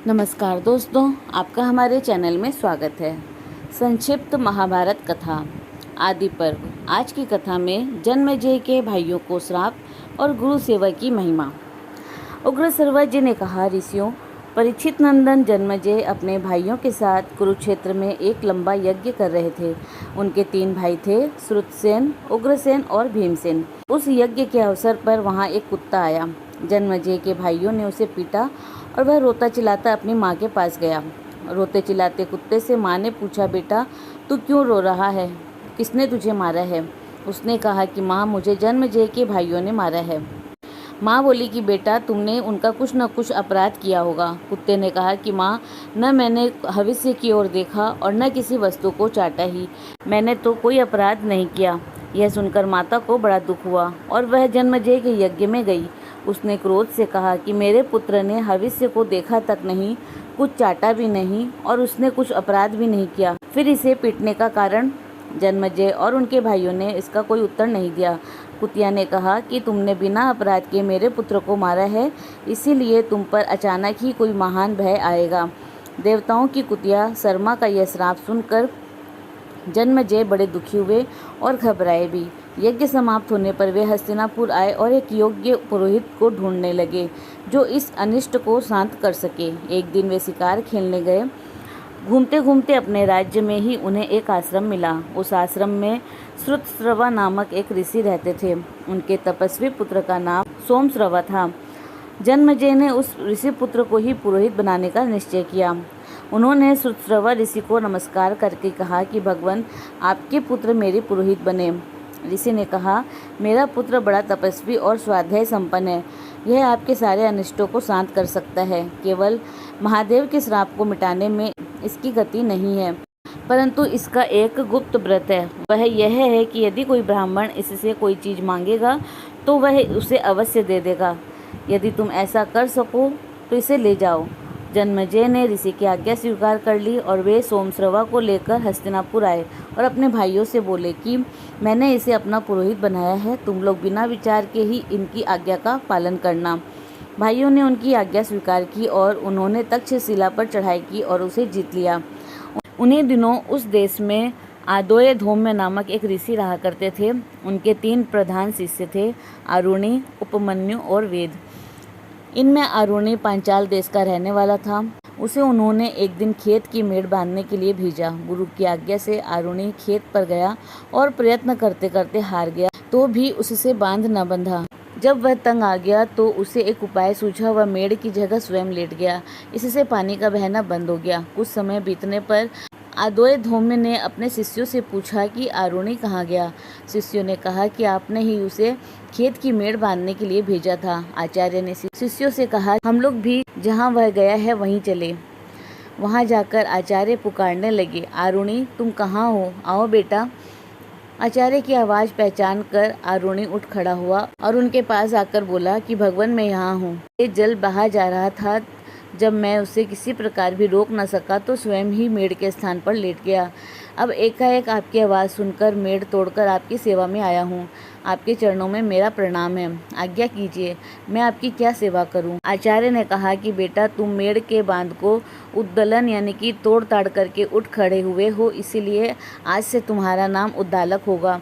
नमस्कार दोस्तों, आपका हमारे चैनल में स्वागत है। संक्षिप्त महाभारत कथा आदि पर्व। आज की कथा में जन्मेजय के भाइयों को श्राप और गुरु सेवा की महिमा। उग्र सर्वज्ञ ने कहा, ऋषियों, परीक्षित नंदन जन्मेजय अपने भाइयों के साथ कुरुक्षेत्र में एक लंबा यज्ञ कर रहे थे। उनके 3 भाई थे, श्रुतसेन, उग्रसेन और भीमसेन। उस यज्ञ के अवसर पर वहां एक कुत्ता आया। जन्मेजय के भाइयों ने उसे पीटा और वह रोता चिल्लाता अपनी माँ के पास गया। रोते चिल्लाते कुत्ते से माँ ने पूछा, बेटा तू क्यों रो रहा है? किसने तुझे मारा है? उसने कहा कि माँ, मुझे जन्मेजय के भाइयों ने मारा है। माँ बोली कि बेटा, तुमने उनका कुछ न कुछ अपराध किया होगा। कुत्ते ने कहा कि माँ, न मैंने भविष्य की ओर देखा और न किसी वस्तु को चाटा ही। मैंने तो कोई अपराध नहीं किया। यह सुनकर माता को बड़ा दुख हुआ और वह जन्मेजय के यज्ञ में गई। उसने क्रोध से कहा कि मेरे पुत्र ने भविष्य को देखा तक नहीं, कुछ चाटा भी नहीं और उसने कुछ अपराध भी नहीं किया, फिर इसे पीटने का कारण? जन्मेजय और उनके भाइयों ने इसका कोई उत्तर नहीं दिया। कुतिया ने कहा कि तुमने बिना अपराध के मेरे पुत्र को मारा है, इसीलिए तुम पर अचानक ही कोई महान भय आएगा। देवताओं की कुतिया शर्मा का यह श्राप सुनकर जन्मेजय बड़े दुखी हुए और घबराए भी। यज्ञ समाप्त होने पर वे हस्तिनापुर आए और एक योग्य पुरोहित को ढूंढने लगे जो इस अनिष्ट को शांत कर सके। एक दिन वे शिकार खेलने गए। घूमते घूमते अपने राज्य में ही उन्हें एक आश्रम मिला। उस आश्रम में श्रुतश्रवा नामक एक ऋषि रहते थे। उनके तपस्वी पुत्र का नाम सोमश्रवा था। जन्मेजय ने उस ऋषि पुत्र को ही पुरोहित बनाने का निश्चय किया। उन्होंने श्रुतश्रवा ऋषि को नमस्कार करके कहा कि भगवान, आपके पुत्र मेरे पुरोहित बने। ऋषि ने कहा, मेरा पुत्र बड़ा तपस्वी और स्वाध्याय संपन्न है। यह आपके सारे अनिष्टों को शांत कर सकता है। केवल महादेव के श्राप को मिटाने में इसकी गति नहीं है, परंतु इसका एक गुप्त व्रत है। वह यह है कि यदि कोई ब्राह्मण इससे कोई चीज़ मांगेगा तो वह उसे अवश्य दे देगा। यदि तुम ऐसा कर सको तो इसे ले जाओ। जन्मेजय ने ऋषि की आज्ञा स्वीकार कर ली और वे सोमश्रवा को लेकर हस्तिनापुर आए और अपने भाइयों से बोले कि मैंने इसे अपना पुरोहित बनाया है, तुम लोग बिना विचार के ही इनकी आज्ञा का पालन करना। भाइयों ने उनकी आज्ञा स्वीकार की और उन्होंने तक्षशिला पर चढ़ाई की और उसे जीत लिया। उन्हीं दिनों उस देश में आदोय धौम्य नामक एक ऋषि रहा करते थे। उनके 3 प्रधान शिष्य थे, आरुणि, उपमन्यु और वेद। इनमें आरुणि पांचाल देश का रहने वाला था। उसे उन्होंने एक दिन खेत की मेड़ बांधने के लिए भेजा। गुरु की आज्ञा से आरुणि खेत पर गया और प्रयत्न करते करते हार गया, तो भी उससे बांध न बंधा। जब वह तंग आ गया तो उसे एक उपाय सूझा। वह मेड़ की जगह स्वयं लेट गया। इससे पानी का बहना बंद हो गया। कुछ समय बीतने पर आदोय धौम्य ने अपने शिष्यों से पूछा कि आरुणि कहाँ गया। शिष्यों ने कहा कि आपने ही उसे खेत की मेड़ बांधने के लिए भेजा था। आचार्य ने शिष्यों से कहा, हम लोग भी जहाँ वह गया है वहीं चले। वहाँ जाकर आचार्य पुकारने लगे, आरुणि तुम कहाँ हो, आओ बेटा। आचार्य की आवाज़ पहचान कर आरुणि उठ खड़ा हुआ और उनके पास आकर बोला कि भगवान, मैं यहाँ हूँ। ये जल बहा जा रहा था। जब मैं उसे किसी प्रकार भी रोक न सका तो स्वयं ही मेड़ के स्थान पर लेट गया। अब एकाएक आपकी आवाज़ सुनकर मेड़ तोड़कर आपकी सेवा में आया हूँ। आपके चरणों में मेरा प्रणाम है। आज्ञा कीजिए, मैं आपकी क्या सेवा करूँ? आचार्य ने कहा कि बेटा, तुम मेड़ के बांध को उद्दलन यानी कि तोड़ ताड़ करके उठ खड़े हुए हो, इसीलिए आज से तुम्हारा नाम उद्दालक होगा।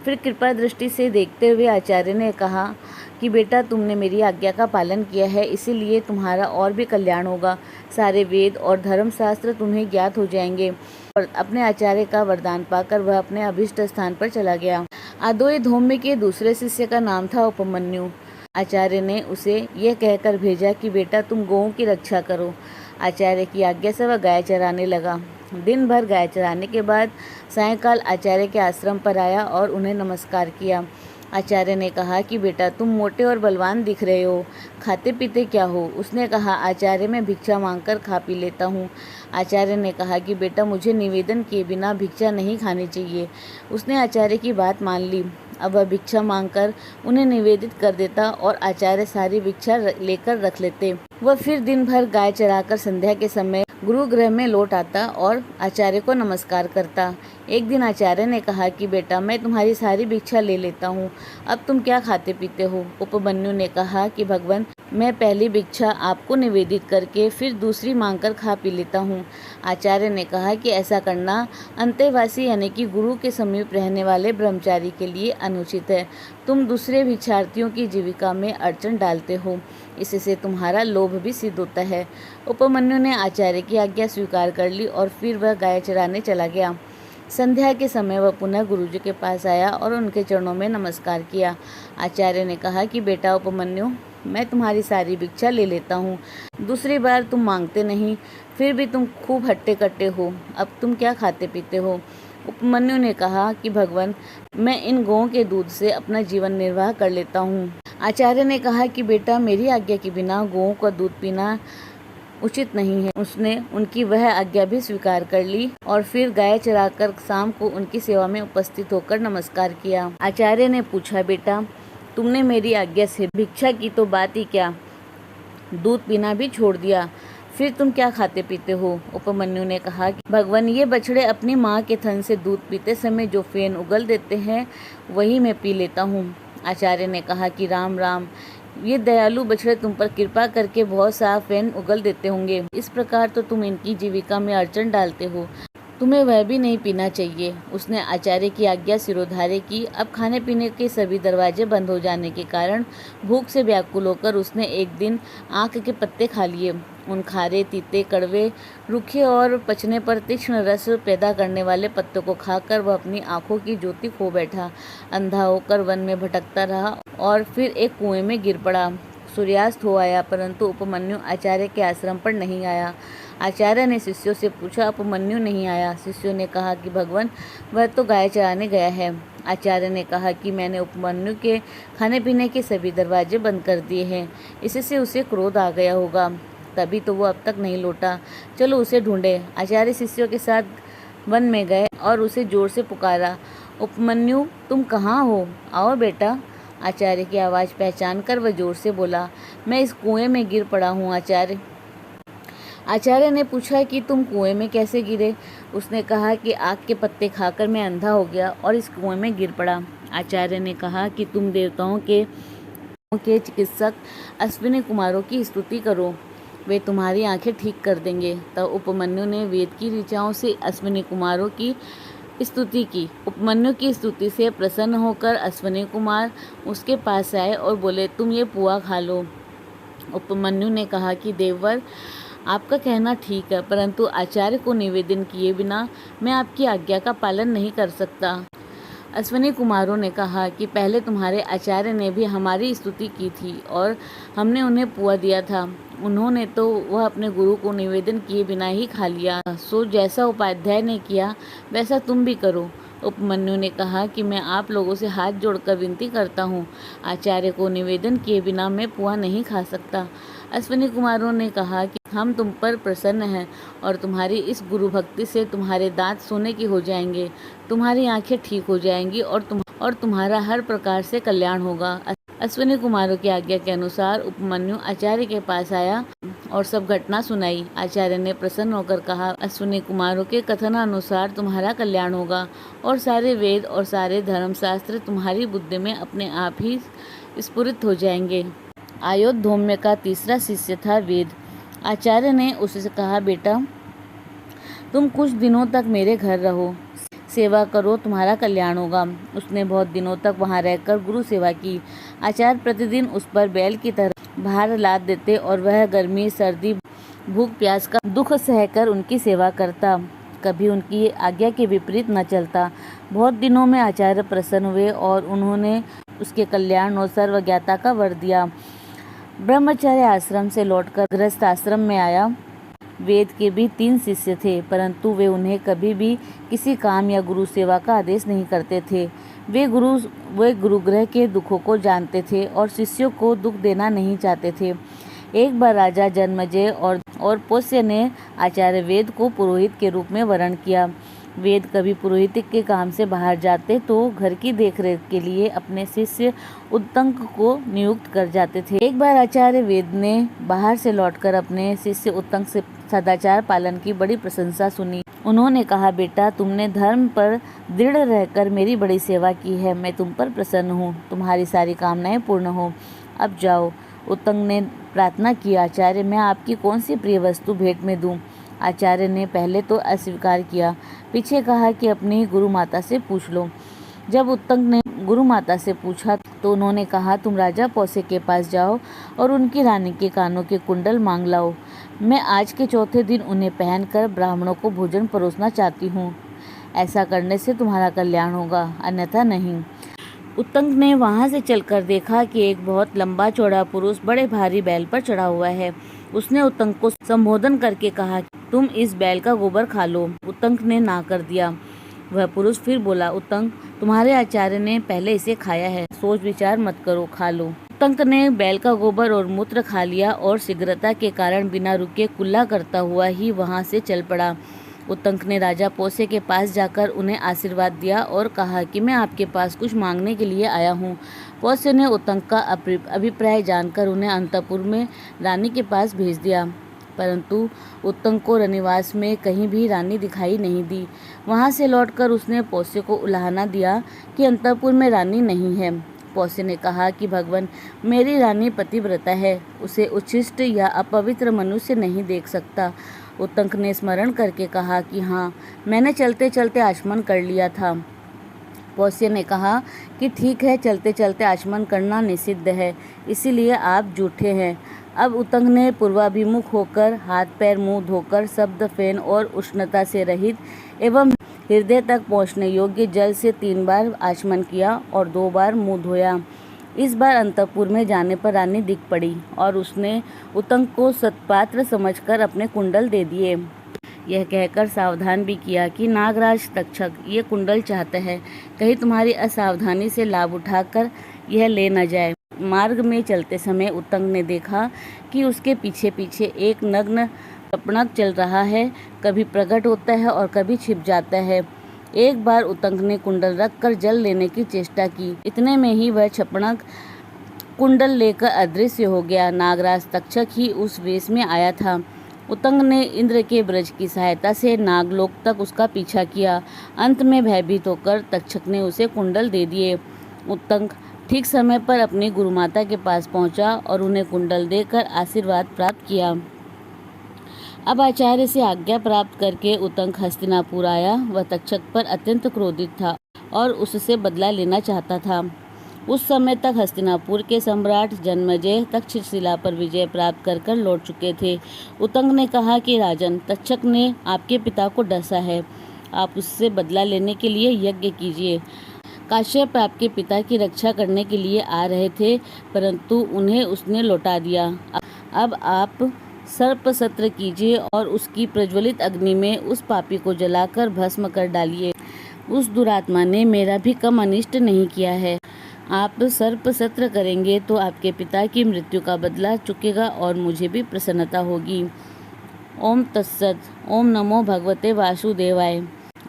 फिर कृपा दृष्टि से देखते हुए आचार्य ने कहा कि बेटा, तुमने मेरी आज्ञा का पालन किया है, इसीलिए तुम्हारा और भी कल्याण होगा। सारे वेद और धर्मशास्त्र तुम्हें ज्ञात हो जाएंगे। और अपने आचार्य का वरदान पाकर वह अपने अभीष्ट स्थान पर चला गया। आदोय धौम्य के दूसरे शिष्य का नाम था उपमन्यु। आचार्य ने उसे यह कहकर भेजा कि बेटा, तुम गौओं की रक्षा करो। आचार्य की आज्ञा से वह गाय चराने लगा। दिन भर गाय चराने के बाद सायंकाल आचार्य के आश्रम पर आया और उन्हें नमस्कार किया। आचार्य ने कहा कि बेटा, तुम मोटे और बलवान दिख रहे हो, खाते पीते क्या हो? उसने कहा, आचार्य, मैं भिक्षा मांगकर खा पी लेता हूँ। आचार्य ने कहा कि बेटा, मुझे निवेदन किए बिना भिक्षा नहीं खानी चाहिए। उसने आचार्य की बात मान ली। अब वह भिक्षा मांगकर उन्हें निवेदित कर देता और आचार्य सारी भिक्षा लेकर रख लेते। वह फिर दिन भर गाय चराकर संध्या के समय गुरुगृह में लौट आता और आचार्य को नमस्कार करता। एक दिन आचार्य ने कहा कि बेटा, मैं तुम्हारी सारी भिक्षा ले लेता हूँ, अब तुम क्या खाते पीते हो? उपमन्यु ने कहा कि भगवान, मैं पहली भिक्षा आपको निवेदित करके फिर दूसरी मांगकर खा पी लेता हूँ। आचार्य ने कहा कि ऐसा करना अंतेवासी यानी कि गुरु के समीप रहने वाले ब्रह्मचारी के लिए अनुचित है। तुम दूसरे भिक्षार्थियों की जीविका में अड़चन डालते हो, इससे तुम्हारा लोभ भी सिद्ध होता है। उपमन्यु ने आचार्य की आज्ञा स्वीकार कर ली और फिर वह गाय चराने चला गया। संध्या के समय वह पुनः गुरुजी के पास आया और उनके चरणों में नमस्कार किया। आचार्य ने कहा कि बेटा उपमन्यु, मैं तुम्हारी सारी भिक्षा ले लेता हूँ, दूसरी बार तुम मांगते नहीं, फिर भी तुम खूब हट्टे कट्टे हो, अब तुम क्या खाते पीते हो? उपमन्यु ने कहा कि भगवान, मैं इन गौओं के दूध से अपना जीवन निर्वाह कर लेता हूँ। आचार्य ने कहा कि बेटा, मेरी आज्ञा के बिना गौओं का दूध पीना उचित नहीं है। उसने उनकी वह आज्ञा भी स्वीकार कर ली और फिर गाय चराकर शाम को उनकी सेवा में उपस्थित होकर नमस्कार किया। आचार्य ने पूछा, बेटा, तुमने मेरी आज्ञा से भिक्षा की तो बात ही क्या, दूध पीना भी छोड़ दिया, फिर तुम क्या खाते पीते हो? उपमन्यु ने कहा कि भगवान, ये बछड़े अपनी माँ के थन से दूध पीते समय जो फेन उगल देते हैं वही मैं पी लेता हूँ। आचार्य ने कहा कि राम राम, ये दयालु बछड़े तुम पर कृपा करके बहुत सा फेन उगल देते होंगे, इस प्रकार तो तुम इनकी जीविका में अड़चन डालते हो, तुम्हें वह भी नहीं पीना चाहिए। उसने आचार्य की आज्ञा सिरोधार्य की। अब खाने पीने के सभी दरवाजे बंद हो जाने के कारण भूख से व्याकुल होकर उसने एक दिन आँख के पत्ते खा लिए। उन खारे, तीते, कड़वे, रूखे और पचने पर तीक्ष्ण रस पैदा करने वाले पत्तों को खाकर वह अपनी आंखों की ज्योति खो बैठा। अंधा होकर वन में भटकता रहा और फिर एक कुएं में गिर पड़ा। सूर्यास्त हो आया, परंतु उपमन्यु आचार्य के आश्रम पर नहीं आया। आचार्य ने शिष्यों से पूछा, उपमन्यु नहीं आया? शिष्यों ने कहा कि भगवान, वह तो गाय चराने गया है। आचार्य ने कहा कि मैंने उपमन्यु के खाने पीने के सभी दरवाजे बंद कर दिए हैं, इससे उसे क्रोध आ गया होगा, तभी तो वो अब तक नहीं लौटा। चलो उसे ढूंढे। आचार्य शिष्यों के साथ वन में गए और उसे जोर से पुकारा, उपमन्यु, तुम कहाँ हो? आओ बेटा। आचार्य की आवाज़ पहचान कर वह जोर से बोला, मैं इस कुएं में गिर पड़ा हूँ आचार्य। आचार्य ने पूछा कि तुम कुएं में कैसे गिरे? उसने कहा कि आग के पत्ते खाकर मैं अंधा हो गया और इस कुएं में गिर पड़ा। आचार्य ने कहा कि तुम देवताओं के चिकित्सक अश्विनी कुमारों की स्तुति करो, वे तुम्हारी आंखें ठीक कर देंगे। तब उपमन्यु ने वेद की ऋचाओं से अश्विनी कुमारों की स्तुति की। उपमन्यु की स्तुति से प्रसन्न होकर अश्विनी कुमार उसके पास आए और बोले, तुम ये पुआ खा लो। उपमन्यु ने कहा कि देववर, आपका कहना ठीक है, परंतु आचार्य को निवेदन किए बिना मैं आपकी आज्ञा का पालन नहीं कर सकता। अश्विनी कुमारों ने कहा कि पहले तुम्हारे आचार्य ने भी हमारी स्तुति की थी और हमने उन्हें पुआ दिया था, उन्होंने तो वह अपने गुरु को निवेदन किए बिना ही खा लिया, सो जैसा उपाध्याय ने किया वैसा तुम भी करो। उपमन्यु ने कहा कि मैं आप लोगों से हाथ जोड़कर विनती करता हूँ, आचार्य को निवेदन किए बिना मैं पुआ नहीं खा सकता। अश्विनी कुमारों ने कहा कि हम तुम पर प्रसन्न हैं और तुम्हारी इस गुरु भक्ति से तुम्हारे दांत सोने के हो जाएंगे, तुम्हारी आंखें ठीक हो जाएंगी और तुम्हारा हर प्रकार से कल्याण होगा। अश्विनी कुमारों की आज्ञा के अनुसार उपमन्यु आचार्य के पास आया और सब घटना सुनाई। आचार्य ने प्रसन्न होकर कहा, अश्विनी कुमारों के कथनानुसार तुम्हारा कल्याण होगा और सारे वेद और सारे धर्मशास्त्र तुम्हारी बुद्धि में अपने आप ही स्फुरित हो जाएंगे। अयोध्या का तीसरा शिष्य था वेद। आचार्य ने उससे कहा, बेटा, तुम कुछ दिनों तक मेरे घर रहो, सेवा करो, तुम्हारा कल्याण होगा। उसने बहुत दिनों तक वहां रहकर गुरु सेवा की। आचार्य प्रतिदिन उस पर बैल की तरह भार लाद देते और वह गर्मी, सर्दी, भूख प्यास का दुख सहकर उनकी सेवा करता, कभी उनकी आज्ञा के विपरीत न चलता। बहुत दिनों में आचार्य प्रसन्न हुए और उन्होंने उसके कल्याण और सर्वज्ञता का वर दिया। ब्रह्मचर्य आश्रम से लौटकर गृहस्थ आश्रम में आया। वेद के भी 3 शिष्य थे, परंतु वे उन्हें कभी भी किसी काम या गुरु सेवा का आदेश नहीं करते थे। वे गुरुगृह के दुखों को जानते थे और शिष्यों को दुख देना नहीं चाहते थे। एक बार राजा जन्मेजय और पोष्य ने आचार्य वेद को पुरोहित के रूप में वरण किया। वेद कभी पुरोहित के काम से बाहर जाते तो घर की देखरेख के लिए अपने शिष्य उत्तंक को नियुक्त कर जाते थे। एक बार आचार्य वेद ने बाहर से लौटकर अपने शिष्य उत्तंक से सदाचार पालन की बड़ी प्रशंसा सुनी। उन्होंने कहा, बेटा, तुमने धर्म पर दृढ़ रहकर मेरी बड़ी सेवा की है। मैं तुम पर प्रसन्न हूँ। तुम्हारी सारी कामनाएं पूर्ण हो। अब जाओ। उत्तंक ने प्रार्थना की, आचार्य, मैं आपकी कौन सी प्रिय वस्तु भेंट में दूं? आचार्य ने पहले तो अस्वीकार किया, पीछे कहा कि अपनी गुरु माता से पूछ लो। जब उत्तंक ने गुरु माता से पूछा तो उन्होंने कहा, तुम राजा पौसे के पास जाओ और उनकी रानी के कानों के कुंडल मांग लाओ। मैं आज के चौथे दिन उन्हें पहनकर ब्राह्मणों को भोजन परोसना चाहती हूँ। ऐसा करने से तुम्हारा कल्याण होगा, अन्यथा नहीं। उत्तंक ने वहां से चलकर देखा कि एक बहुत लंबा चौड़ा पुरुष बड़े भारी बैल पर चढ़ा हुआ है। उसने उत्तंक को संबोधन करके कहा, तुम इस बैल का गोबर खा लो। उत्तंक ने ना कर दिया। वह पुरुष फिर बोला, उत्तंक, तुम्हारे आचार्य ने पहले इसे खाया है, सोच विचार मत करो, खा लो। उत्तंक ने बैल का गोबर और मूत्र खा लिया और शीघ्रता के कारण बिना रुके कुल्ला करता हुआ ही वहां से चल पड़ा। उत्तंक ने राजा पौसे के पास जाकर उन्हें आशीर्वाद दिया और कहा कि मैं आपके पास कुछ मांगने के लिए आया हूँ। पौसे ने उत्तंक का अभिप्राय जानकर उन्हें अंतःपुर में रानी के पास भेज दिया, परंतु उत्तंक को रनिवास में कहीं भी रानी दिखाई नहीं दी। वहां से लौटकर उसने पौसे को उलाहना दिया कि अंतःपुर में रानी नहीं है। पौसे ने कहा कि भगवान, मेरी रानी पतिव्रता है, उसे उच्छिष्ट या अपवित्र मनुष्य नहीं देख सकता। उत्तंक ने स्मरण करके कहा कि हाँ, मैंने चलते चलते आचमन कर लिया था। पौसे ने कहा कि ठीक है, चलते चलते आचमन करना निषिद्ध है, इसीलिए आप झूठे हैं। अब उत्तंक ने पूर्वाभिमुख होकर हाथ पैर मुंह धोकर शब्द फेन और उष्णता से रहित एवं हृदय तक पहुँचने योग्य जल से 3 बार आचमन किया और 2 बार मुंह धोया। इस बार अंतःपुर में जाने पर रानी दिख पड़ी और उसने उत्तंक को सत्पात्र समझकर अपने कुंडल दे दिए। यह कहकर सावधान भी किया कि नागराज तक्षक ये कुंडल चाहता है, कहीं तुम्हारी असावधानी से लाभ उठाकर यह ले न जाए। मार्ग में चलते समय उत्तंक ने देखा कि उसके पीछे पीछे एक नग्न छपणक चल रहा है, कभी प्रकट होता है और कभी छिप जाता है। एक बार उत्तंक ने कुंडल रखकर जल लेने की चेष्टा की, इतने में ही वह छपणक कुंडल लेकर अदृश्य हो गया। नागराज तक्षक ही उस वेश में आया था। उत्तंक ने इंद्र के ब्रज की सहायता से नागलोक तक उसका पीछा किया। अंत में भयभीत होकर तक्षक ने उसे कुंडल दे दिए। उत्तंक ठीक समय पर अपनी गुरुमाता के पास पहुंचा और उन्हें कुंडल देकर आशीर्वाद प्राप्त किया। अब आचार्य से आज्ञा प्राप्त करके उत्तंक हस्तिनापुर आया। वह तक्षक पर अत्यंत क्रोधित था और उससे बदला लेना चाहता था। उस समय तक हस्तिनापुर के सम्राट जन्मेजय तक्षशिला पर विजय प्राप्त कर लौट चुके थे। उत्तंक ने कहा कि राजन, तक्षक ने आपके पिता को डसा है, आप उससे बदला लेने के लिए यज्ञ कीजिए। काश्यप आपके पिता की रक्षा करने के लिए आ रहे थे, परंतु उन्हें उसने लौटा दिया। अब आप सर्प सत्र कीजिए और उसकी प्रज्वलित अग्नि में उस पापी को जलाकर भस्म कर डालिए। उस दुरात्मा ने मेरा भी कम अनिष्ट नहीं किया है। आप सर्प सत्र करेंगे तो आपके पिता की मृत्यु का बदला चुकेगा और मुझे भी प्रसन्नता होगी। ओम तत्सत। ओम नमो भगवते वासुदेवाय।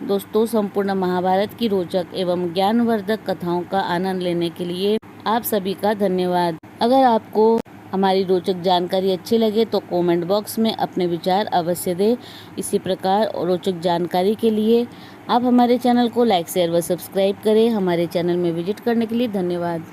दोस्तों, संपूर्ण महाभारत की रोचक एवं ज्ञानवर्धक कथाओं का आनंद लेने के लिए आप सभी का धन्यवाद। अगर आपको हमारी रोचक जानकारी अच्छी लगे तो कमेंट बॉक्स में अपने विचार अवश्य दें। इसी प्रकार रोचक जानकारी के लिए आप हमारे चैनल को लाइक, शेयर व सब्सक्राइब करें। हमारे चैनल में विजिट करने के लिए धन्यवाद।